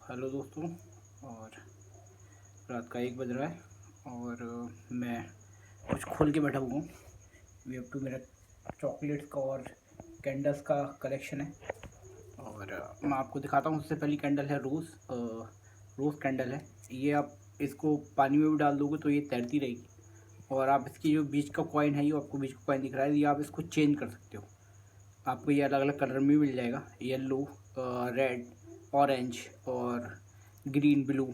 Hello दोस्तों। और रात का 1 बज रहा है और मैं कुछ खोल के बैठा हुआ हूँ। वे अप टू मेरा चॉकलेट्स का और कैंडल्स का कलेक्शन है। और मैं आपको दिखाता हूँ। सबसे पहली कैंडल है रोज़ कैंडल है। ये आप इसको पानी में भी डाल दोगे तो ये तैरती रहेगी। और आप इसकी जो बीच का कॉइन है, ये आपको बीच का कॉइन दिख रहा है, ये आप इसको चेंज कर सकते हो। आपको ये अलग अलग कलर में मिल जाएगा, येलो, रेड, ऑरेंज और ग्रीन, ब्लू।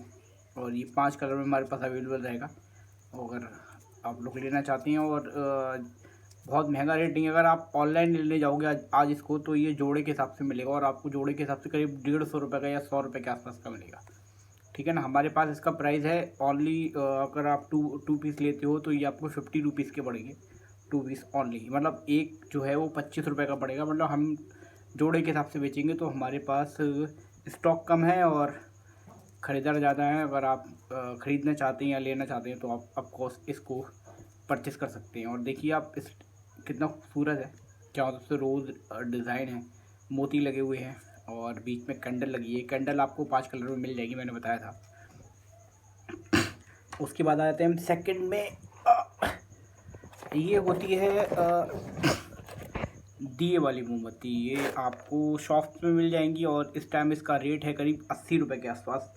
और ये 5 कलर में हमारे पास अवेलेबल रहेगा। अगर आप लोग लेना चाहते हैं और बहुत महंगा रेट नहीं है। अगर आप ऑनलाइन लेने जाओगे आज इसको, तो ये जोड़े के हिसाब से मिलेगा और आपको जोड़े के हिसाब से करीब 150 रुपये का या 100 रुपये के आसपास का मिलेगा। ठीक है ना। हमारे पास इसका प्राइस है ओनली, अगर आप टू पीस लेते हो तो ये आपको 50 रुपीज़ के पड़ेंगे। 2 पीस ओनली, मतलब एक जो है वो 25 रुपये का पड़ेगा। मतलब हम जोड़े के हिसाब से बेचेंगे तो हमारे पास स्टॉक कम है और ख़रीदार ज़्यादा है। अगर आप ख़रीदना चाहते हैं या लेना चाहते हैं तो आप ऑफकोर्स इसको परचेस कर सकते हैं। और देखिए आप इस कितना खूबसूरत है। चारों तरफ से रोज़ डिज़ाइन है, मोती लगे हुए हैं और बीच में कैंडल लगी है। कैंडल आपको 5 कलर में मिल जाएगी, मैंने बताया था। उसके बाद आ जाते हैं हम सेकंड में। ये होती है दिए वाली मोमबत्ती। ये आपको शॉप्स में मिल जाएंगी और इस टाइम इसका रेट है करीब 80 रुपये के आसपास।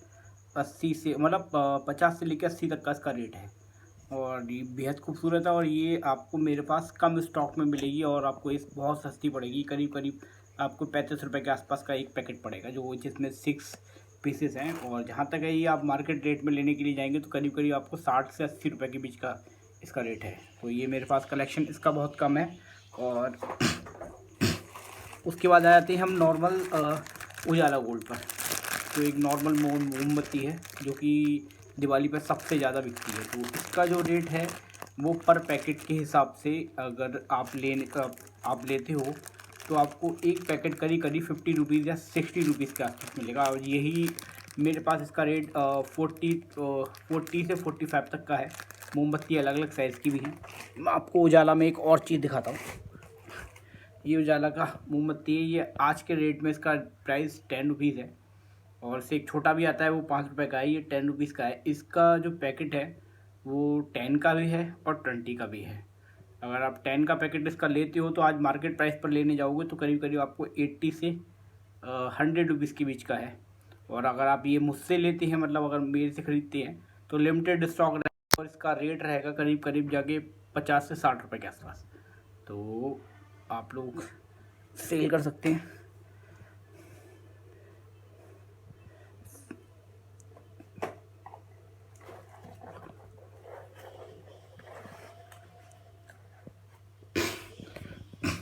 80 से मतलब 50 से लेकर 80 तक का इसका रेट है। और ये बेहद खूबसूरत है और ये आपको मेरे पास कम स्टॉक में मिलेगी और आपको इस बहुत सस्ती पड़ेगी। करीब करीब आपको 35 रुपये के आसपास का एक पैकेट पड़ेगा, जो जिसमें 6 पीसेस हैं। और जहाँ तक है ये आप मार्केट रेट में लेने के लिए जाएंगे तो करीब करीब आपको 60 से 80 रुपये के बीच का इसका रेट है। तो ये मेरे पास कलेक्शन इसका बहुत कम है। और उसके बाद आ जाते हैं हम नॉर्मल उजाला गोल्ड पर। तो एक नॉर्मल मोमबत्ती है जो कि दिवाली पर सबसे ज़्यादा बिकती है। तो इसका जो रेट है वो पर पैकेट के हिसाब से, अगर आप लेते हो तो आपको एक पैकेट करीब करीब 50 रुपीज़ या 60 रुपीज़ के आसपास मिलेगा। और यही मेरे पास इसका रेट 40 से 45 तक का है। मोमबत्ती अलग अलग साइज़ की भी हैं। मैं आपको उजाला में एक और चीज़ दिखाता हूँ। ये उजाला का मोमबत्ती है। ये आज के रेट में इसका प्राइस 10 रुपीज़ है। और इससे एक छोटा भी आता है, वो 5 रुपये का है। ये 10 रुपीज़ का है। इसका जो पैकेट है वो 10 का भी है और 20 का भी है। अगर आप 10 का पैकेट इसका लेते हो तो आज मार्केट प्राइस पर लेने जाओगे तो करीब करीब आपको 80 से 100 रुपीज़ के बीच का है। और अगर आप ये मुझसे लेते हैं, मतलब अगर मेरे से ख़रीदते हैं, तो लिमिटेड स्टॉक रहेगा और इसका रेट रहेगा करीब करीब जाके 50 से 60 रुपये के आसपास। तो आप लोग सेल कर सकते हैं।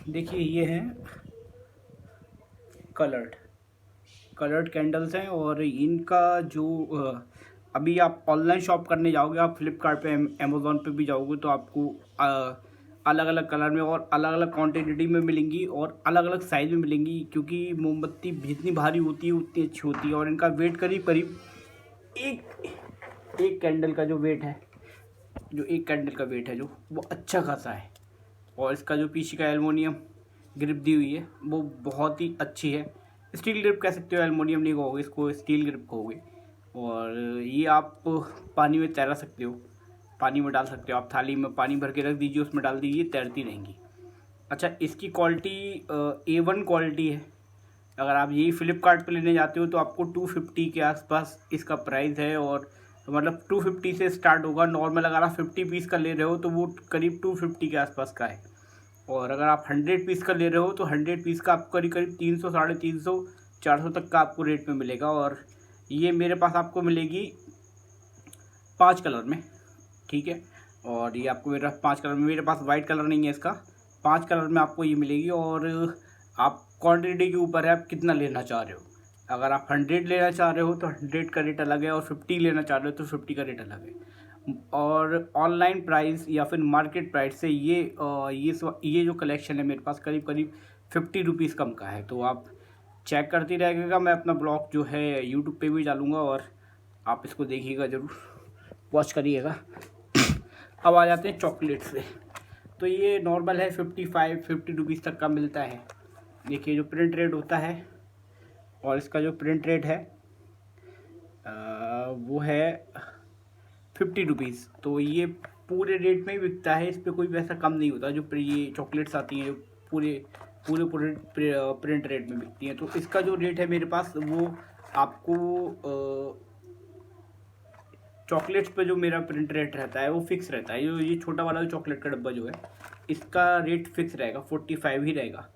देखिए ये हैं कलर्ड कैंडल्स हैं। और इनका जो अभी आप ऑनलाइन शॉप करने जाओगे, आप फ्लिपकार्ट पे, अमेज़ॉन पे भी जाओगे तो आपको अलग अलग कलर में और अलग अलग क्वांटिटी में मिलेंगी और अलग अलग साइज़ में मिलेंगी। क्योंकि मोमबत्ती जितनी भारी होती है उतनी अच्छी होती है। और इनका वेट करीब करीब एक कैंडल का जो वेट है, जो वो अच्छा खासा है। और इसका जो पीछे का एलुमिनियम ग्रिप दी हुई है वो बहुत ही अच्छी है। स्टील ग्रिप कह सकते हो, एलुमिनियम नहीं कहोगे, इसको स्टील ग्रिप कहोगे। और ये आप पानी में तैरा सकते हो, पानी में डाल सकते हो। आप थाली में पानी भर के रख दीजिए, उसमें डाल दीजिए, तैरती रहेंगी। अच्छा, इसकी क्वालिटी A1 क्वालिटी है। अगर आप यही फ्लिपकार्ट पे लेने जाते हो तो आपको 250 के आसपास इसका प्राइस है। और मतलब 250 से स्टार्ट होगा नॉर्मल। अगर आप 50 पीस का ले रहे हो तो वो करीब 250 के आसपास का है। और अगर आप 100 पीस का ले रहे हो तो 100 पीस का आपको करीब करीब 300, 350, 400 तक का आपको रेट में मिलेगा। और ये मेरे पास आपको मिलेगी 5 कलर में। ठीक है। और ये आपको मेरा 5 कलर में, मेरे पास वाइट कलर नहीं है इसका, 5 कलर में आपको ये मिलेगी। और आप क्वांटिटी के ऊपर है आप कितना लेना चाह रहे हो। अगर आप 100 लेना चाह रहे हो तो 100 का रेट अलग है, और 50 लेना चाह रहे हो तो 50 का रेट अलग है। और ऑनलाइन प्राइस या फिर मार्केट प्राइस से ये जो कलेक्शन है मेरे पास करीब करीब 50 रुपीज़ कम का है। तो आप चेक करते रहिएगा। मैं अपना ब्लॉग जो है यूट्यूब पे भी डालूँगा और आप इसको देखिएगा, ज़रूर वॉच करिएगा। अब आ जाते हैं चॉकलेट से। तो ये नॉर्मल है, 50 रुपीज़ तक का मिलता है। देखिए जो प्रिंट रेट होता है और इसका जो प्रिंट रेट है वो है 50 रुपीज़। तो ये पूरे रेट में ही बिकता है, इस पर कोई वैसा कम नहीं होता। जो ये चॉकलेट्स आती हैं जो पूरे पूरे पूरे प्रिंट रेट में बिकती हैं। तो इसका जो रेट है मेरे पास वो आपको चॉकलेट्स पे जो मेरा प्रिंट रेट रहता है वो फिक्स रहता है। ये छोटा वाला जो चॉकलेट का डब्बा जो है इसका रेट फिक्स रहेगा, 45 ही रहेगा।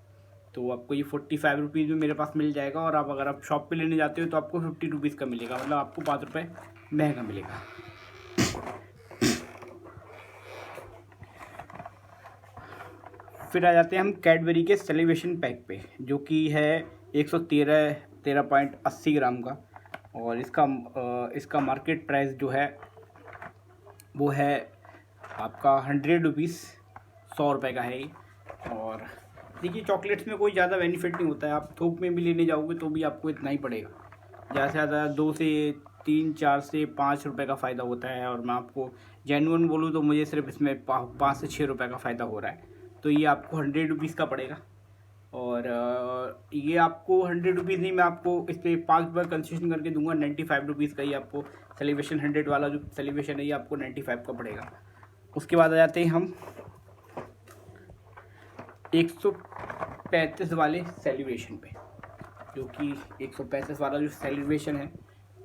तो आपको ये 45 रुपीज़ में मेरे पास मिल जाएगा। और आप अगर आप शॉप पे लेने जाते हो तो आपको 50 रुपीज़ का मिलेगा, मतलब आपको 5 रुपये महंगा मिलेगा। फिर आ जाते हैं हम कैडबरी के सेलिब्रेशन पैक पे, जो कि है 113.80 ग्राम का। और इसका मार्केट प्राइस जो है वो है आपका 100 रुपीज़, 100 रुपये का है ये। और देखिए चॉकलेट्स में कोई ज़्यादा बेनिफिट नहीं होता है, आप थोक में भी लेने जाओगे तो भी आपको इतना ही पड़ेगा। ज़्यादा से ज़्यादा 2 से 3, 4 से 5 रुपये का फ़ायदा होता है। और मैं आपको जेन्युइन बोलूँ तो मुझे सिर्फ इसमें 5 से 6 रुपये का फ़ायदा हो रहा है। तो ये आपको 100 रुपीज़ का पड़ेगा। और ये आपको 100 रुपीज़ नहीं, मैं आपको इस पर 5 रुपये कंसेशन करके दूंगा। 95 रुपीज़ का ही आपको सेलिब्रेशन 100 वाला जो सेलिब्रेशन है ये आपको 95 का पड़ेगा। उसके बाद आ जाते हैं हम 135 वाले सेलिब्रेशन पे, जो कि 135 वाला जो सेलिब्रेशन है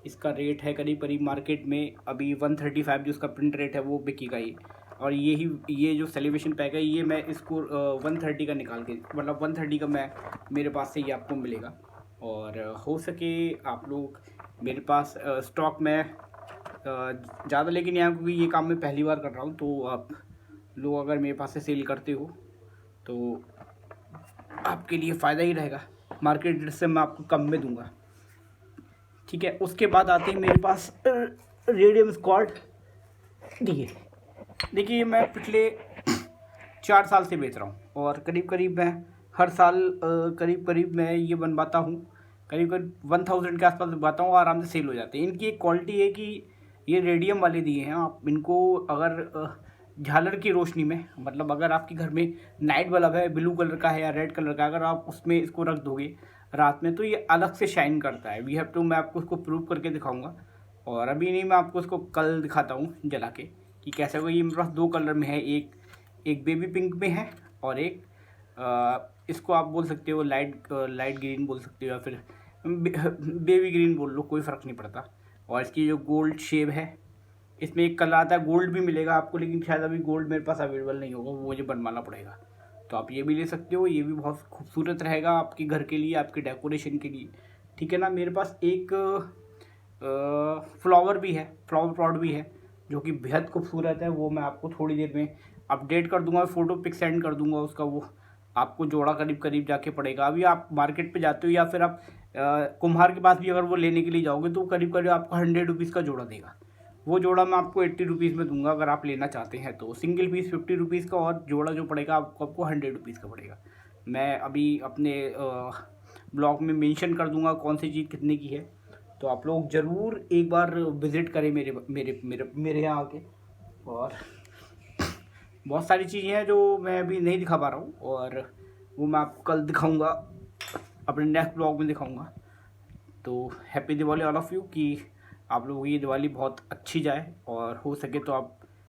इसका रेट है करीब करीब मार्केट में अभी 135 जो उसका प्रिंट रेट है वो बिकेगा ये। और ये जो सेलिब्रेशन पैक है ये मैं इसको 130 का निकाल के, मतलब 130 का मैं मेरे पास से ये आपको मिलेगा। और हो सके आप लोग मेरे पास स्टॉक में ज़्यादा लेके नहीं आया, क्योंकि ये काम मैं पहली बार कर रहा हूँ। तो आप लोग अगर मेरे पास से सेल करते हो तो आपके लिए फ़ायदा ही रहेगा, मार्केट रेट से मैं आपको कम में दूंगा, ठीक है। उसके बाद आते हैं मेरे पास रेडियम स्क्वाड। देखिए मैं पिछले 4 साल से बेच रहा हूँ और करीब करीब मैं हर साल करीब करीब मैं ये बनवाता हूँ, करीब करीब 1000 के आसपास बनवाता हूँ, आराम से सेल हो जाते हैं। इनकी एक क्वालिटी है कि ये रेडियम वाले दिए हैं, आप इनको अगर झालर की रोशनी में, मतलब अगर आपके घर में नाइट बल्ब है ब्लू कलर का है या रेड कलर का, अगर आप उसमें इसको रख दोगे रात में तो ये अलग से शाइन करता है। वी हैव टू, मैं आपको उसको प्रूव करके दिखाऊंगा। और अभी नहीं, मैं आपको उसको कल दिखाता हूँ जला के कि कैसे होगा। ये मेरे पास 2 कलर में है, एक बेबी पिंक में है और एक इसको आप बोल सकते हो लाइट ग्रीन बोल सकते हो या फिर बेबी ग्रीन बोल लो, कोई फ़र्क नहीं पड़ता। और इसकी जो गोल्ड शेप है, इसमें एक कलर आता है गोल्ड भी मिलेगा आपको, लेकिन शायद अभी गोल्ड मेरे पास अवेलेबल नहीं होगा, वो मुझे बनवाना पड़ेगा। तो आप ये भी ले सकते हो, ये भी बहुत खूबसूरत रहेगा आपके घर के लिए, आपके डेकोरेशन के लिए, ठीक है ना। मेरे पास एक फ्लावर भी है, फ्लावर पॉट भी है जो कि बेहद खूबसूरत है। वो मैं आपको थोड़ी देर में अपडेट कर दूंगा, फ़ोटो पिक सेंड कर दूंगा उसका। वो आपको जोड़ा करीब करीब जाके पड़ेगा। अभी आप मार्केट पे जाते हो या फिर आप कुम्हार के पास भी अगर वो लेने के लिए जाओगे तो करीब करीब आपको 100 रुपीज़ का जोड़ा देगा। वो जोड़ा मैं आपको 80 रुपीज़ में दूंगा अगर आप लेना चाहते हैं तो। सिंगल पीस 50 रुपीज़ का और जोड़ा जो पड़ेगा आपको 100 रुपीज़ का पड़ेगा। मैं अभी अपने ब्लॉग में मेंशन कर दूंगा कौन सी चीज़ कितने की है, तो आप लोग ज़रूर एक बार विज़िट करें मेरे मेरे मेरे मेरे यहाँ आके। और बहुत सारी चीज़ें हैं जो मैं अभी नहीं दिखा पा रहा हूँ और वो मैं आपको कल दिखाऊंगा, अपने नेक्स्ट ब्लॉग में दिखाऊंगा। तो happy Diwali all of you, कि आप लोगों की ये दिवाली बहुत अच्छी जाए और हो सके तो आप